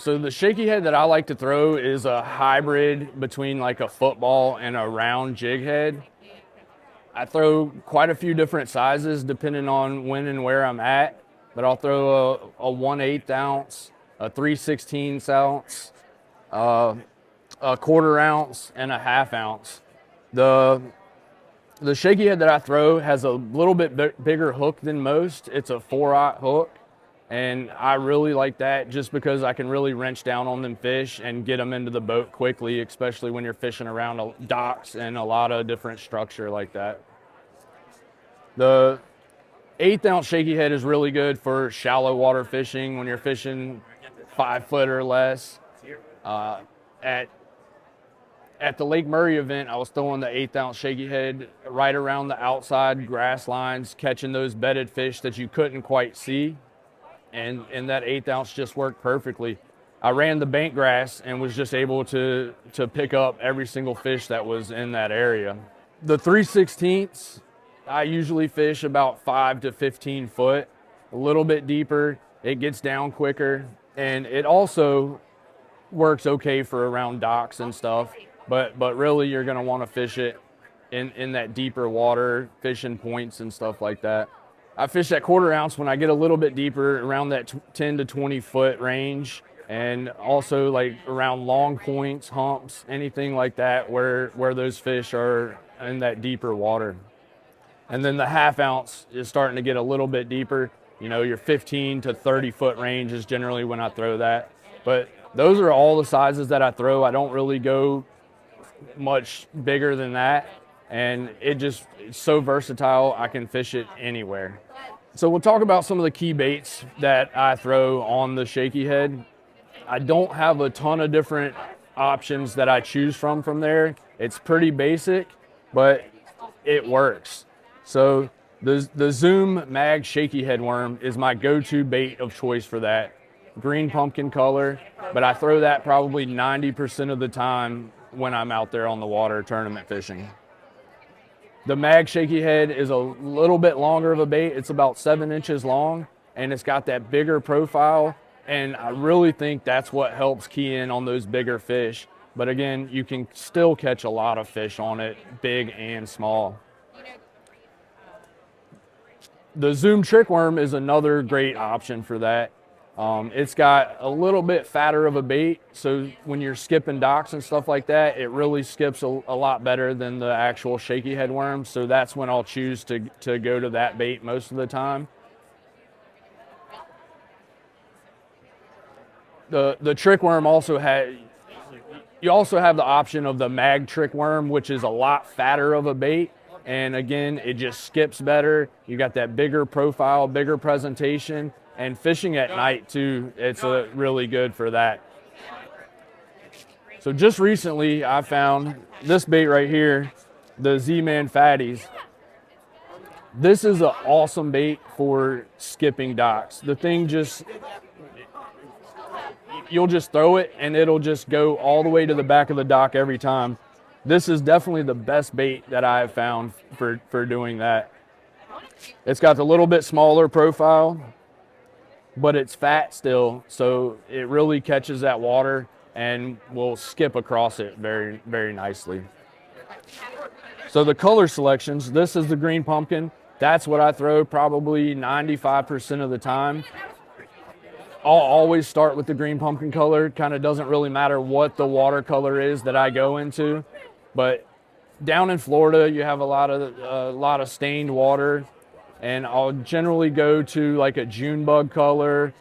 So the shaky head that I like to throw is a hybrid between like a football and a round jig head. I throw quite a few different sizes depending on when and where I'm at, but I'll throw a 1/8 ounce, a 3/16 ounce, a 1/4 ounce, and a 1/2 ounce. The shaky head that I throw has a little bit bigger hook than most. It's a 4/0 hook, and I really like that just because I can really wrench down on them fish and get them into the boat quickly, especially when you're fishing around docks and a lot of different structure like that. The 1/8 ounce shaky head is really good for shallow water fishing when you're fishing 5 foot or less. At the Lake Murray event, I was throwing the 1/8 ounce shaky head right around the outside grass lines, catching those bedded fish that you couldn't quite see. And that 1/8 ounce just worked perfectly. I ran the bank grass and was just able to pick up every single fish that was in that area. The 3/16, I usually fish about 5 to 15 foot, a little bit deeper. It gets down quicker, and it also works okay for around docks and stuff. But really, you're going to want to fish it in that deeper water, fishing points and stuff like that. I fish that 1/4 ounce when I get a little bit deeper, around that 10 to 20 foot range, and also like around long points, humps, anything like that where those fish are in that deeper water. And then the 1/2 ounce is starting to get a little bit deeper. You know, your 15 to 30 foot range is generally when I throw that. But those are all the sizes that I throw. I don't really go much bigger than that. And it's so versatile, I can fish it anywhere. So we'll talk about some of the key baits that I throw on the shaky head. I don't have a ton of different options that I choose from there. It's pretty basic, but it works. So the Zoom Mag Shaky Head worm is my go-to bait of choice for that. Green pumpkin color, but I throw that probably 90% of the time when I'm out there on the water tournament fishing. The Mag Shaky Head is a little bit longer of a bait. It's about 7 inches long, and it's got that bigger profile, and I really think that's what helps key in on those bigger fish. But again, you can still catch a lot of fish on it, big and small. The Zoom Trick Worm is another great option for that. It's got a little bit fatter of a bait, so when you're skipping docks and stuff like that, it really skips a lot better than the actual shaky head worm, so that's when I'll choose to go to that bait most of the time. The trick worm also you also have the option of the Mag Trick Worm, which is a lot fatter of a bait, and again, it just skips better. You got that bigger profile, bigger presentation. And fishing at night too, it's really good for that. So just recently I found this bait right here, the Z-Man Fatties. This is an awesome bait for skipping docks. The thing you'll just throw it and it'll just go all the way to the back of the dock every time. This is definitely the best bait that I have found for doing that. It's got the little bit smaller profile, but it's fat still, so it really catches that water and will skip across it very, very nicely. So the color selections, this is the green pumpkin. That's what I throw probably 95% of the time. I'll always start with the green pumpkin color. Kind of doesn't really matter what the watercolor is that I go into, but down in Florida, you have a lot of stained water. And I'll generally go to like a June bug color